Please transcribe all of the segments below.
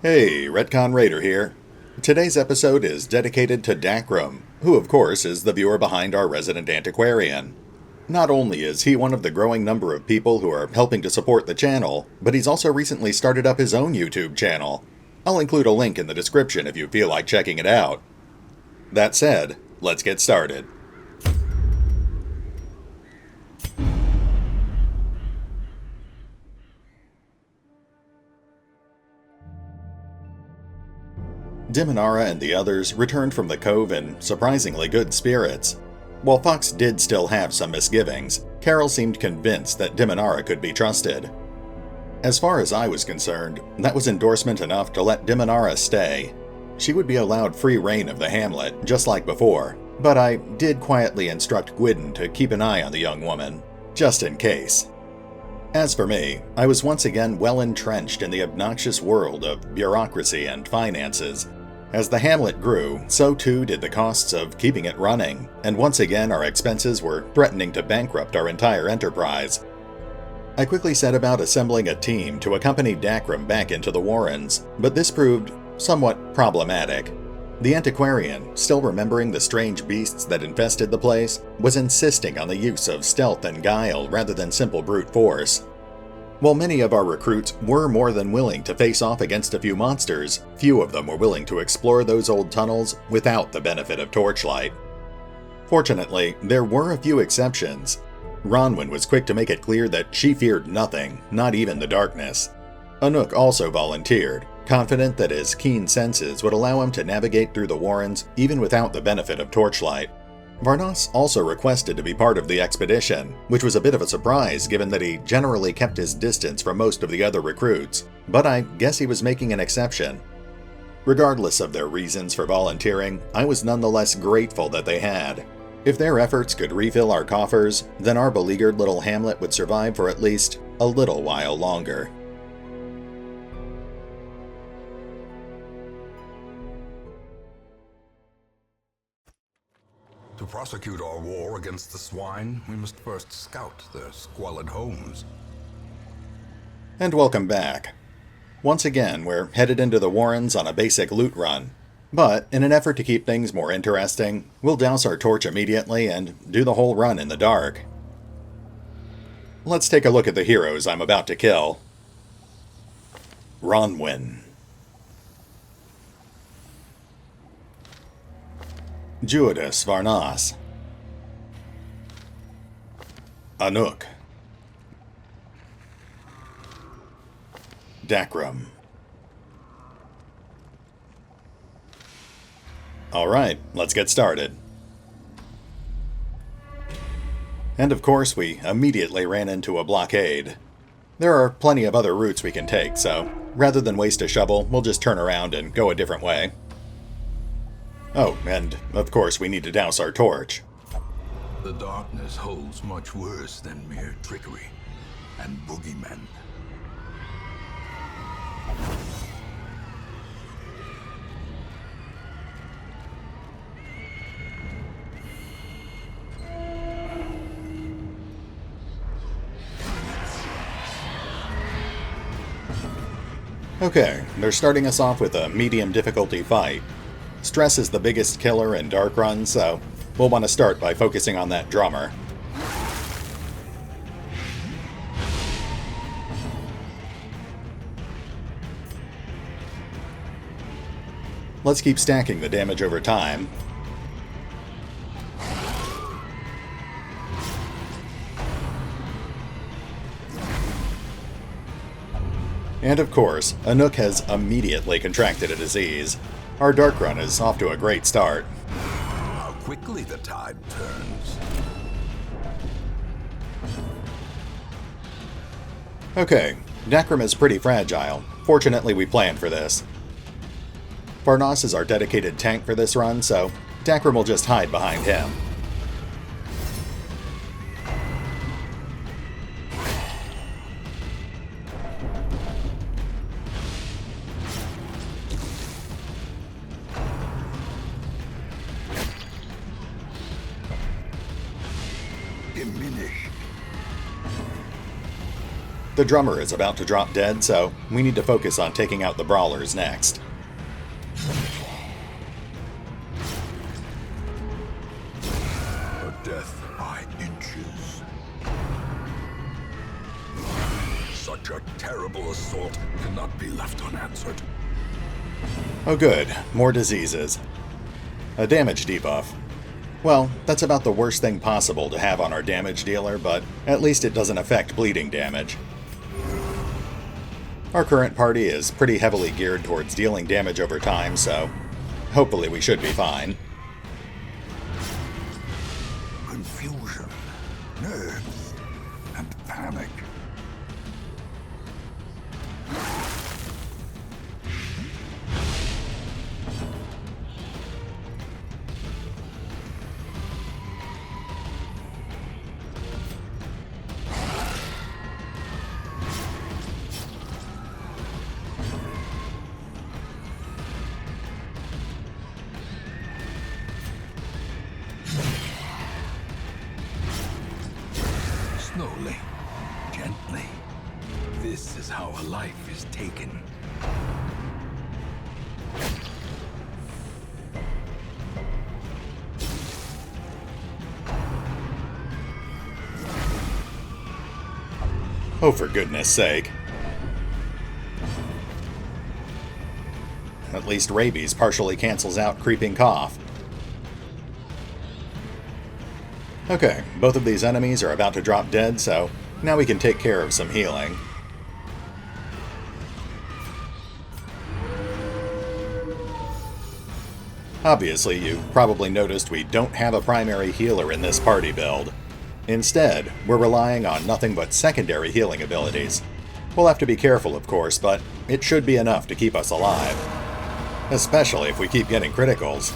Hey, RetconRaider here. Today's episode is dedicated to Dakrim, who of course is the viewer behind our resident Antiquarian. Not only is he one of the growing number of people who are helping to support the channel, but he's also recently started up his own YouTube channel. I'll include a link in the description if you feel like checking it out. That said, let's get started. Demetre and the others returned from the cove in surprisingly good spirits. While Fox did still have some misgivings, Carol seemed convinced that Demetre could be trusted. As far as I was concerned, that was endorsement enough to let Demetre stay. She would be allowed free reign of the hamlet, just like before, but I did quietly instruct Gwydden to keep an eye on the young woman, just in case. As for me, I was once again well entrenched in the obnoxious world of bureaucracy and finances. As the hamlet grew, so too did the costs of keeping it running, and once again our expenses were threatening to bankrupt our entire enterprise. I quickly set about assembling a team to accompany Dakrim back into the Warrens, but this proved somewhat problematic. The Antiquarian, still remembering the strange beasts that infested the place, was insisting on the use of stealth and guile rather than simple brute force. While many of our recruits were more than willing to face off against a few monsters, few of them were willing to explore those old tunnels without the benefit of torchlight. Fortunately, there were a few exceptions. Rowan was quick to make it clear that she feared nothing, not even the darkness. Anuk also volunteered, confident that his keen senses would allow him to navigate through the Warrens even without the benefit of torchlight. Varnas also requested to be part of the expedition, which was a bit of a surprise given that he generally kept his distance from most of the other recruits, but I guess he was making an exception. Regardless of their reasons for volunteering, I was nonetheless grateful that they had. If their efforts could refill our coffers, then our beleaguered little hamlet would survive for at least a little while longer. To prosecute our war against the swine, we must first scout their squalid homes. And welcome back. Once again, we're headed into the Warrens on a basic loot run. But, in an effort to keep things more interesting, we'll douse our torch immediately and do the whole run in the dark. Let's take a look at the heroes I'm about to kill. Rowan. Judas Varnas. Anuk. Dakrim. Alright, let's get started. And of course, we immediately ran into a blockade. There are plenty of other routes we can take, so rather than waste a shovel, we'll just turn around and go a different way. Oh, and of course we need to douse our torch. The darkness holds much worse than mere trickery and boogeymen. Okay, they're starting us off with a medium difficulty fight. Stress is the biggest killer in dark runs, so we'll want to start by focusing on that drummer. Let's keep stacking the damage over time. And of course, Anuk has immediately contracted a disease. Our dark run is off to a great start. How quickly the tide turns. Okay, Dakrim is pretty fragile. Fortunately, we planned for this. Varnas is our dedicated tank for this run, so Dakrim will just hide behind him. The drummer is about to drop dead, so we need to focus on taking out the brawlers next. A death by inches. Such a terrible assault cannot be left unanswered. Oh good, more diseases. A damage debuff. Well, that's about the worst thing possible to have on our damage dealer, but at least it doesn't affect bleeding damage. Our current party is pretty heavily geared towards dealing damage over time, so hopefully we should be fine. Confusion, nerves, and panic. Slowly, gently. This is how a life is taken. Oh, for goodness sake. At least rabies partially cancels out creeping cough. Okay, both of these enemies are about to drop dead, so now we can take care of some healing. Obviously, you probably noticed we don't have a primary healer in this party build. Instead, we're relying on nothing but secondary healing abilities. We'll have to be careful, of course, but it should be enough to keep us alive. Especially if we keep getting criticals.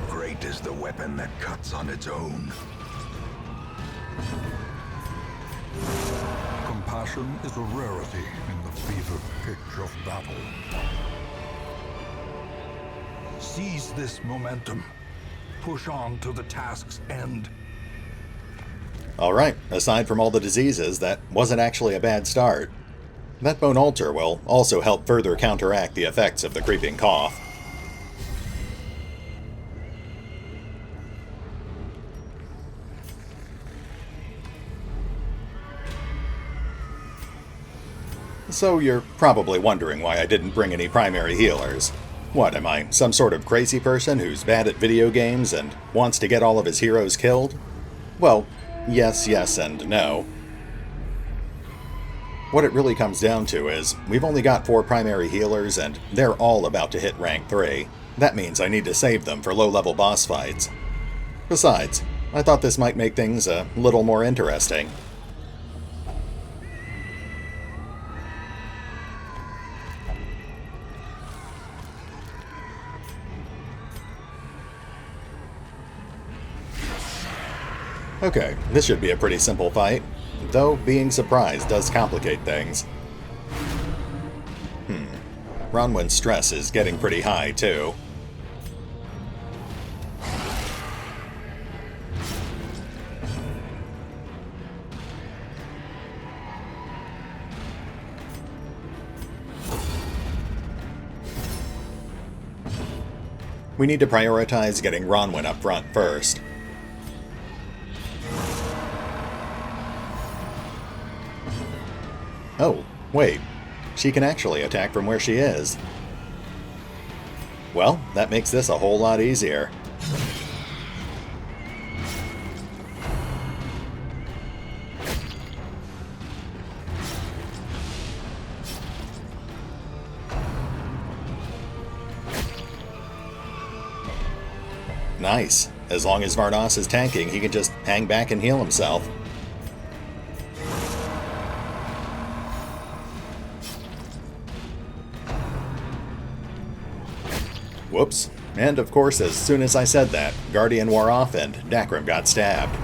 Great is the weapon that cuts on its own. Compassion is a rarity in the fever pitch of battle. Seize this momentum. Push on to the task's end. Alright, aside from all the diseases, that wasn't actually a bad start. That bone altar will also help further counteract the effects of the creeping cough. So you're probably wondering why I didn't bring any primary healers. What, am I some sort of crazy person who's bad at video games and wants to get all of his heroes killed? Well, yes, and no. What it really comes down to is, we've only got 4 primary healers and they're all about to hit rank 3. That means I need to save them for low-level boss fights. Besides, I thought this might make things a little more interesting. Okay, this should be a pretty simple fight, though being surprised does complicate things. Bronwyn's stress is getting pretty high, too. We need to prioritize getting Bronwyn up front first. Oh, wait. She can actually attack from where she is. Well, that makes this a whole lot easier. Nice. As long as Varnos is tanking, he can just hang back and heal himself. Whoops. And of course, as soon as I said that, Guardian wore off and Dakrim got stabbed.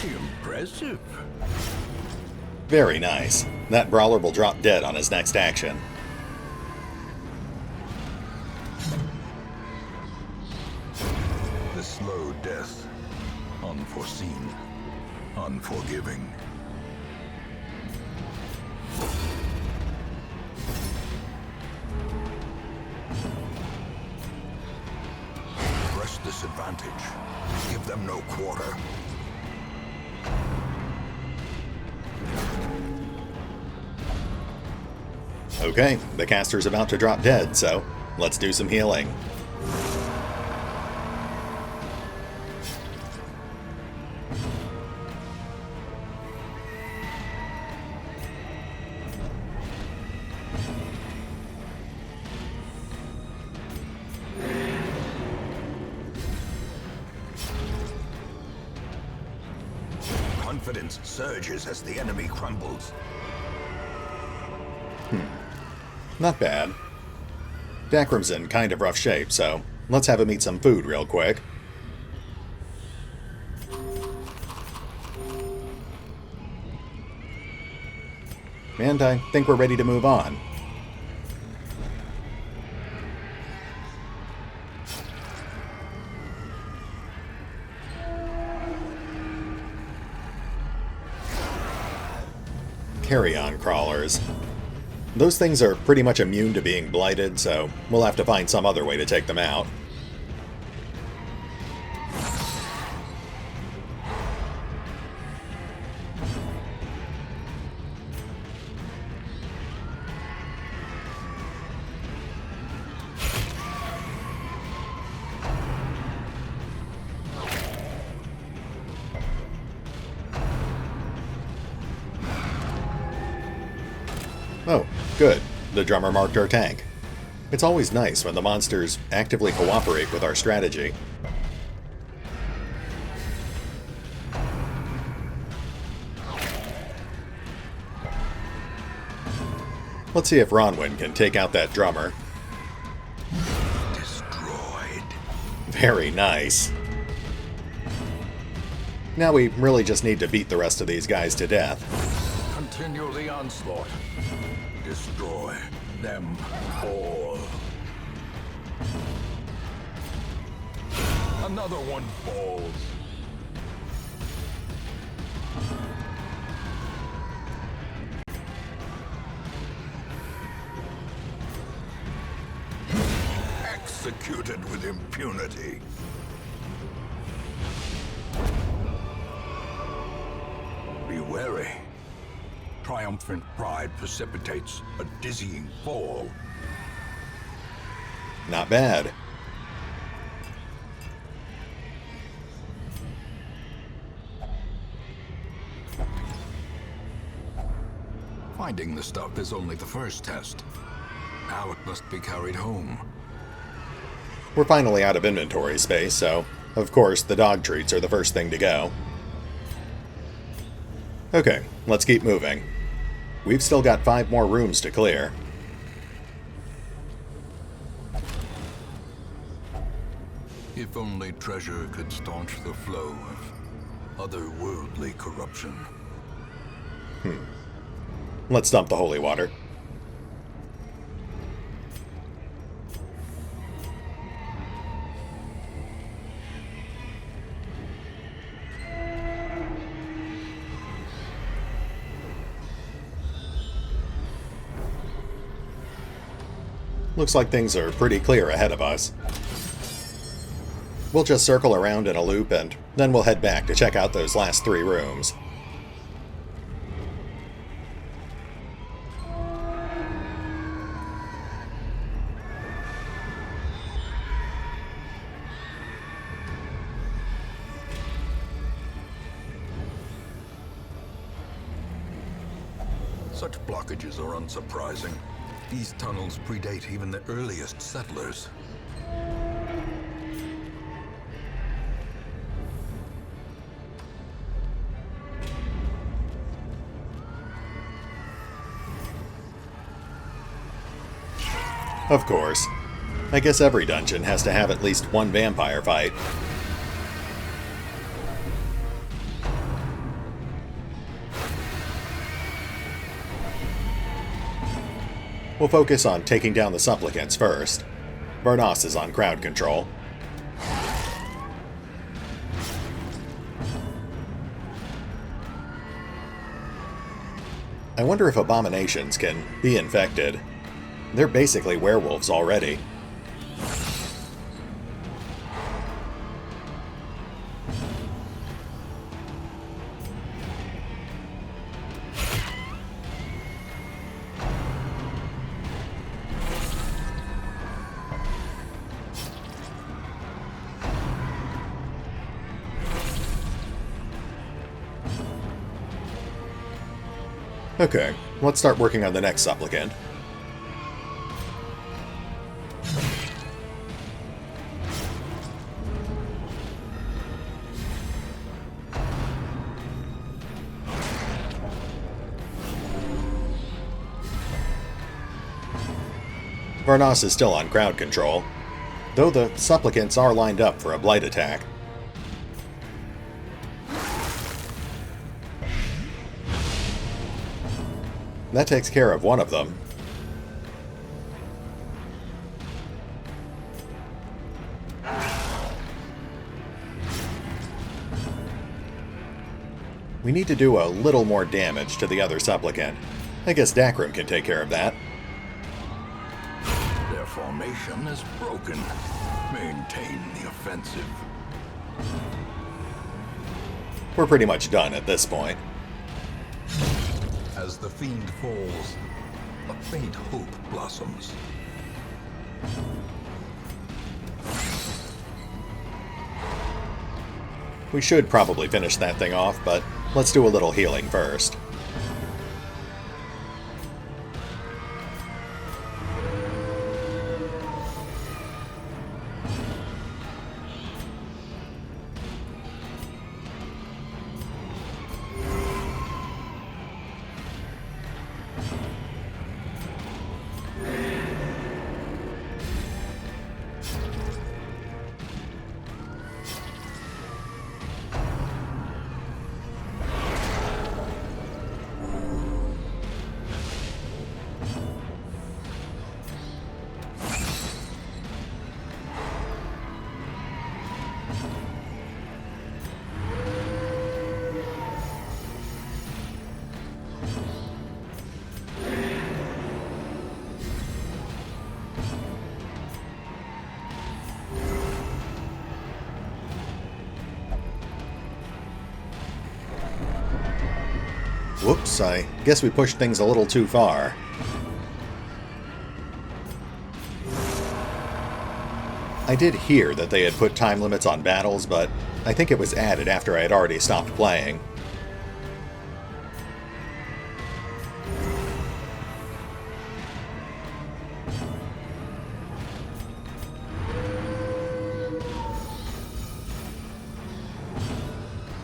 Impressive. Very nice. That brawler will drop dead on his next action. The slow death. Unforeseen. Unforgiving. Press this advantage. Give them no quarter. Okay, the caster's about to drop dead, so let's do some healing. Confidence surges as the enemy crumbles. Not bad. Dakrim's in kind of rough shape, so let's have him eat some food real quick. And I think we're ready to move on. Carry-on crawlers. Those things are pretty much immune to being blighted, so we'll have to find some other way to take them out. Oh, good. The drummer marked our tank. It's always nice when the monsters actively cooperate with our strategy. Let's see if Rowan can take out that drummer. Destroyed. Very nice. Now we really just need to beat the rest of these guys to death. Continue the onslaught. Destroy them all. Another one falls. Executed with impunity. Be wary. Triumphant pride precipitates a dizzying fall. Not bad. Finding the stuff is only the first test. Now it must be carried home. We're finally out of inventory space, so of course the dog treats are the first thing to go. Okay, let's keep moving. We've still got 5 more rooms to clear. If only treasure could staunch the flow of otherworldly corruption. Let's dump the holy water. Looks like things are pretty clear ahead of us. We'll just circle around in a loop and then we'll head back to check out those last 3 rooms. Such blockages are unsurprising. These tunnels predate even the earliest settlers. Of course. I guess every dungeon has to have at least one vampire fight. We'll focus on taking down the supplicants first. Varnas is on crowd control. I wonder if abominations can be infected. They're basically werewolves already. Okay, let's start working on the next supplicant. Varnas is still on crowd control, though the supplicants are lined up for a blight attack. That takes care of one of them. We need to do a little more damage to the other supplicant. I guess Dakrim can take care of that. Their formation is broken. Maintain the offensive. We're pretty much done at this point. As the fiend falls, a faint hope blossoms. We should probably finish that thing off, but let's do a little healing first. Whoops, I guess we pushed things a little too far. I did hear that they had put time limits on battles, but I think it was added after I had already stopped playing.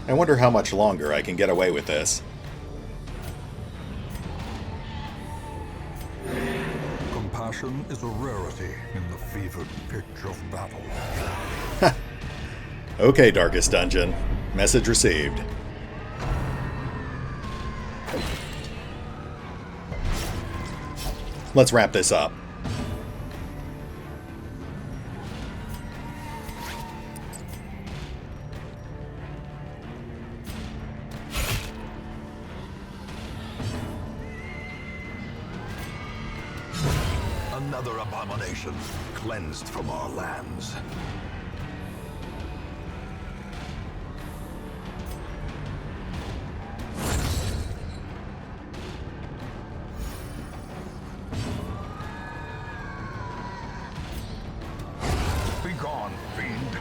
I wonder how much longer I can get away with this. Compassion is a rarity in the fevered pitch of battle. Okay, Darkest Dungeon. Message received. Let's wrap this up. Another abomination cleansed from our lands. Begone, fiend.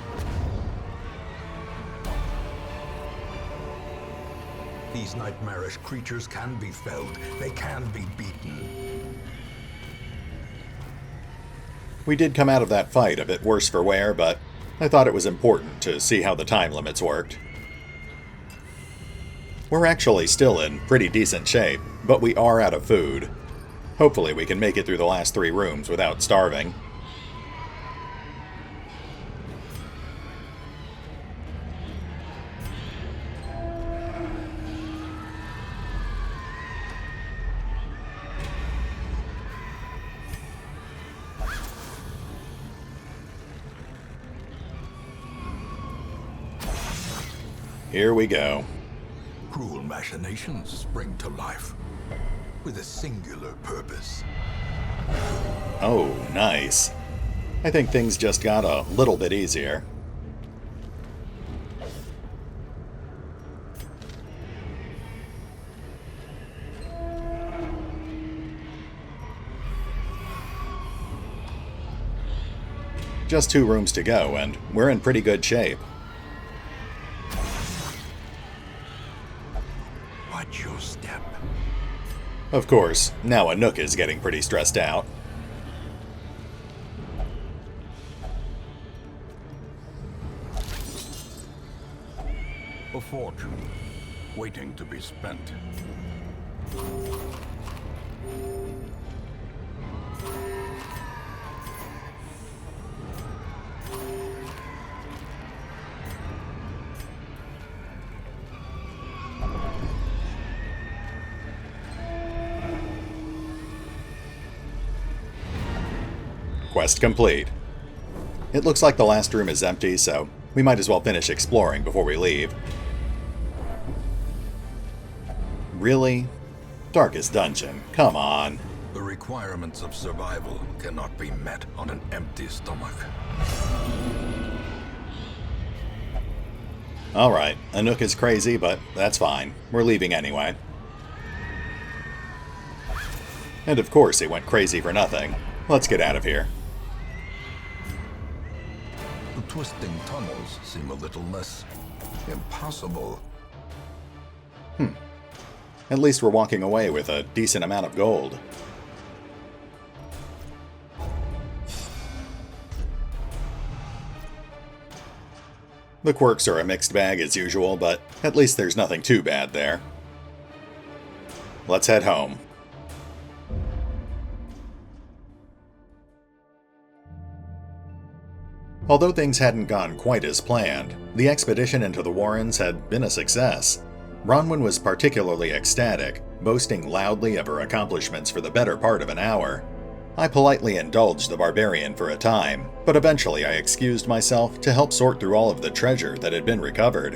These nightmarish creatures can be felled. They can be beaten. We did come out of that fight a bit worse for wear, but I thought it was important to see how the time limits worked. We're actually still in pretty decent shape, but we are out of food. Hopefully we can make it through the last 3 rooms without starving. Here we go. Cruel machinations spring to life with a singular purpose. Oh, nice. I think things just got a little bit easier. Just 2 rooms to go, and we're in pretty good shape. Watch your step. Of course, now Anuk is getting pretty stressed out. A fortune waiting to be spent. Quest complete. It looks like the last room is empty, so we might as well finish exploring before we leave. Really? Darkest dungeon, come on. The requirements of survival cannot be met on an empty stomach. Alright, Anuk is crazy, but that's fine. We're leaving anyway. And of course he went crazy for nothing. Let's get out of here. The twisting tunnels seem a little less impossible. At least we're walking away with a decent amount of gold. The quirks are a mixed bag as usual, but at least there's nothing too bad there. Let's head home. Although things hadn't gone quite as planned, the expedition into the Warrens had been a success. Bronwyn was particularly ecstatic, boasting loudly of her accomplishments for the better part of an hour. I politely indulged the barbarian for a time, but eventually I excused myself to help sort through all of the treasure that had been recovered.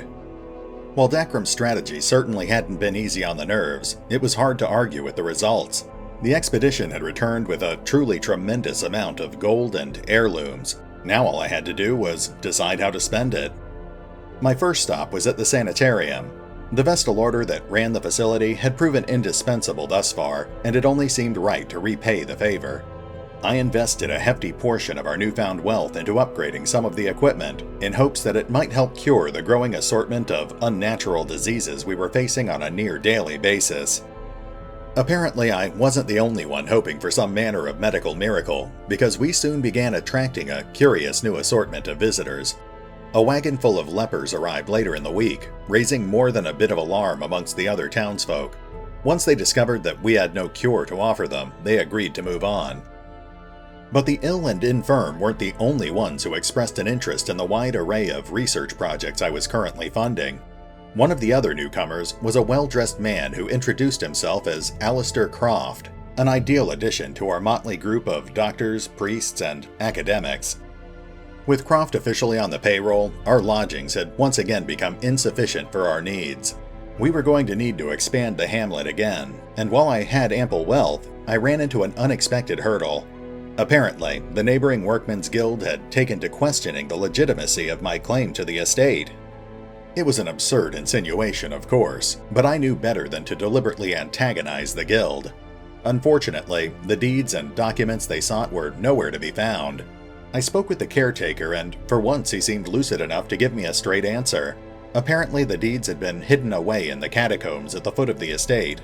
While Dakrim's strategy certainly hadn't been easy on the nerves, it was hard to argue with the results. The expedition had returned with a truly tremendous amount of gold and heirlooms. Now all I had to do was decide how to spend it. My first stop was at the sanitarium. The Vestal Order that ran the facility had proven indispensable thus far, and it only seemed right to repay the favor. I invested a hefty portion of our newfound wealth into upgrading some of the equipment, in hopes that it might help cure the growing assortment of unnatural diseases we were facing on a near-daily basis. Apparently, I wasn't the only one hoping for some manner of medical miracle, because we soon began attracting a curious new assortment of visitors. A wagon full of lepers arrived later in the week, raising more than a bit of alarm amongst the other townsfolk. Once they discovered that we had no cure to offer them, they agreed to move on. But the ill and infirm weren't the only ones who expressed an interest in the wide array of research projects I was currently funding. One of the other newcomers was a well-dressed man who introduced himself as Alistair Croft, an ideal addition to our motley group of doctors, priests, and academics. With Croft officially on the payroll, our lodgings had once again become insufficient for our needs. We were going to need to expand the hamlet again, and while I had ample wealth, I ran into an unexpected hurdle. Apparently, the neighboring Workmen's Guild had taken to questioning the legitimacy of my claim to the estate. It was an absurd insinuation, of course, but I knew better than to deliberately antagonize the guild. Unfortunately, the deeds and documents they sought were nowhere to be found. I spoke with the caretaker, and for once he seemed lucid enough to give me a straight answer. Apparently the deeds had been hidden away in the catacombs at the foot of the estate.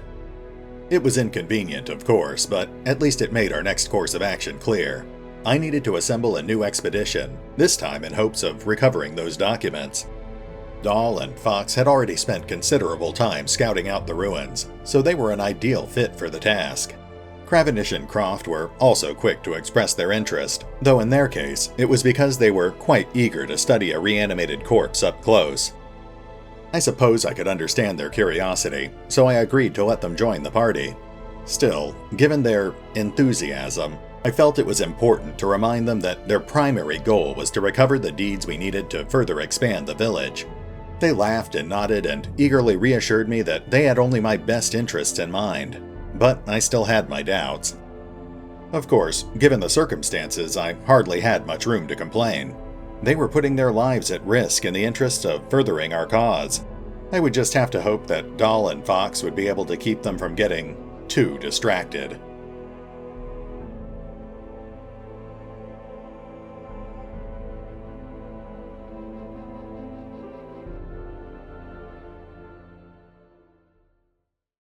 It was inconvenient, of course, but at least it made our next course of action clear. I needed to assemble a new expedition, this time in hopes of recovering those documents. Dahl and Fox had already spent considerable time scouting out the ruins, so they were an ideal fit for the task. Cavendish and Croft were also quick to express their interest, though in their case, it was because they were quite eager to study a reanimated corpse up close. I suppose I could understand their curiosity, so I agreed to let them join the party. Still, given their enthusiasm, I felt it was important to remind them that their primary goal was to recover the deeds we needed to further expand the village. They laughed and nodded and eagerly reassured me that they had only my best interests in mind, but I still had my doubts. Of course, given the circumstances, I hardly had much room to complain. They were putting their lives at risk in the interest of furthering our cause. I would just have to hope that Dahl and Fox would be able to keep them from getting too distracted.